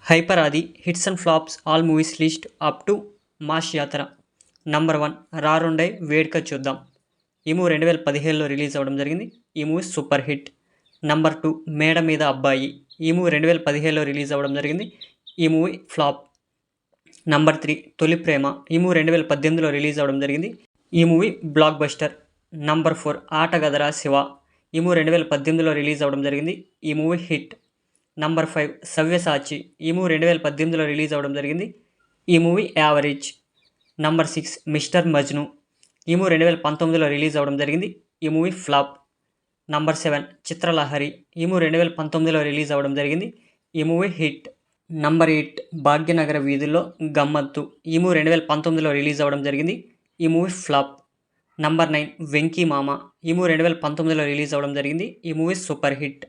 Hyper ఆది hits and flops all movies list up to mass యాత్ర. Number 1 రారుండై వేడుక చూద్దాం. ఈ మూవీ 2017లో రిలీజ్ అవ్వడం జరిగింది. ఈ మూవీ సూపర్ హిట్. నంబర్ 2 మేడ మీద అబ్బాయి. ఈ మూవీ 2017లో రిలీజ్ అవ్వడం జరిగింది. ఈ మూవీ ఫ్లాప్. నంబర్ 3 తొలి ప్రేమ. ఈ మూవీ 2018లో రిలీజ్ అవ్వడం జరిగింది. ఈ movie blockbuster. Number 4 Aatagadara Siva. ఈ మూవీ 2018లో రిలీజ్ అవ్వడం జరిగింది. ఈ మూవీ హిట్. నంబర్ 5 సవ్యసాచి. ఈ మూవీ 2018లో రిలీజ్ అవ్వడం జరిగింది. ఈ movie average. Number 6 mister Majnu. ఈ మూవీ 2019లో రిలీజ్ అవ్వడం జరిగింది. ఈ మూవీ ఫ్లాప్. నంబర్ 7 చిత్రలహరి. ఈ మూవీ 2019లో రిలీజ్ అవ్వడం జరిగింది. ఈ మూవీ హిట్. నంబర్ 8 భాగ్యనగర వీధుల్లో గమ్మత్తు. ఈ మూవీ 2019లో రిలీజ్ అవ్వడం జరిగింది. ఈ మూవీ ఫ్లాప్. నంబర్ 9 వెంకీ మామ. ఈ మూవీ 2019లో రిలీజ్ అవ్వడం జరిగింది. ఈ మూవీ సూపర్ హిట్.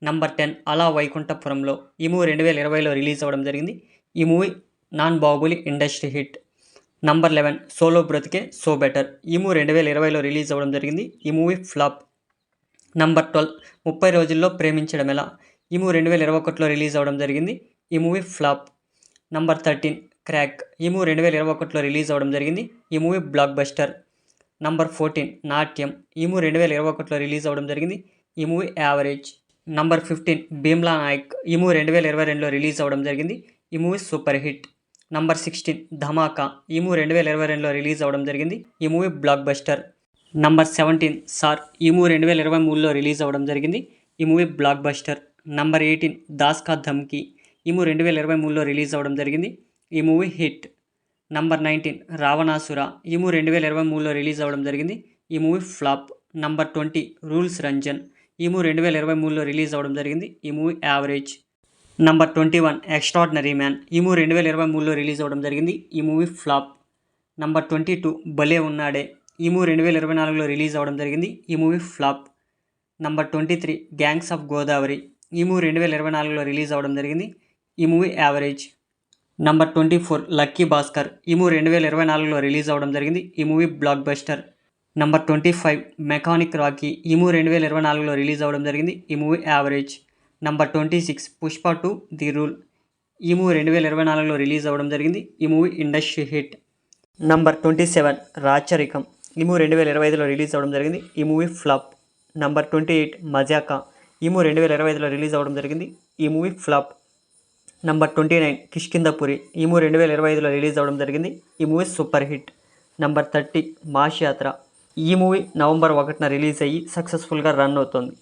నంబర్ 10 అలా వైకుంఠపురంలో. ఈ మూవీ 2020లో రిలీజ్ అవ్వడం జరిగింది. ఈ movie non Baahubali industry hit. Number 11 solo బ్రతికే సో బెటర్. ఈ మూవీ 2020లో రిలీజ్ అవ్వడం జరిగింది. ఈ మూవీ ఫ్లాప్. నంబర్ 12 30 రోజుల్లో ప్రేమించడం ఎలా. ఈ మూవీ 2021లో రిలీజ్ అవ్వడం జరిగింది. ఈ మూవీ ఫ్లాప్. Number 13 crack. ఈ మూవీ 2021లో రిలీజ్ అవ్వడం జరిగింది. ఈ మూవీ బ్లాక్ బస్టర్. నంబర్ 14 నాట్యం. ఈ మూవీ 2021లో రిలీజ్ అవ్వడం జరిగింది. ఈ movie average. Number 15 Bheemla Nayak. ఈ మూవీ 2022లో రిలీజ్ అవ్వడం జరిగింది. ఈ movie super hit. Number 16 Dhamaka. ఈ మూవీ 2022లో రిలీజ్ అవ్వడం జరిగింది. ఈ movie blockbuster. Number 17 sir. ఈ మూవీ 2023లో రిలీజ్ అవ్వడం జరిగింది. ఈ movie blockbuster. Number 18 Das Ka Dhamki. ఈ మూవీ 2023లో రిలీజ్ అవ్వడం జరిగింది. ఈ మూవీ హిట్. నంబర్ 19 రావణాసుర. ఈ మూవీ 2023లో రిలీజ్ అవ్వడం జరిగింది. ఈ movie flop. Number 20 rules Ranjan. ఈ మూవీ 2023లో రిలీజ్ అవ్వడం జరిగింది. ఈ movie average. Number 21 extraordinary man. ఈ మూవీ 2023లో రిలీజ్ అవ్వడం జరిగింది. ఈ మూవీ ఫ్లాప్. నంబర్ 22 భలే ఉన్నాడే. ఈ మూవీ 2024లో రిలీజ్ అవ్వడం జరిగింది. ఈ movie flop. Number 23 gangs of Godavari. ఈ మూవీ 2024లో రిలీజ్ అవ్వడం జరిగింది. ఈ movie average. Number 24 lucky Bhaskar. ఈ మూవీ 2024లో రిలీజ్ అవ్వడం జరిగింది. ఈ movie blockbuster. Number 25 mechanic Rocky. ఈ మూవీ 2024లో రిలీజ్ అవ్వడం జరిగింది. ఈ movie average. Number 26 Pushpa 2 the rule. ఈ మూవీ 2024లో రిలీజ్ అవ్వడం జరిగింది. ఈ మూవీ ఇండస్ట్రీ హిట్. నంబర్ 27 రాచరికం. ఈ మూవీ 2025లో రిలీజ్ అవ్వడం జరిగింది. ఈ మూవీ ఫ్లాప్. నంబర్ 28 మజాకా. ఈ మూవీ 2025లో రిలీజ్ అవ్వడం జరిగింది. ఈ మూవీ ఫ్లాప్. నంబర్ 29 కిష్కింధపురి. ఈ మూవీ 2025లో రిలీజ్ అవ్వడం జరిగింది. ఈ movie super hit. Number 30 mass యాత్ర. ఈ మూవీ నవంబర్ 1న రిలీజ్ అయ్యి సక్సెస్ఫుల్గా రన్ అవుతుంది.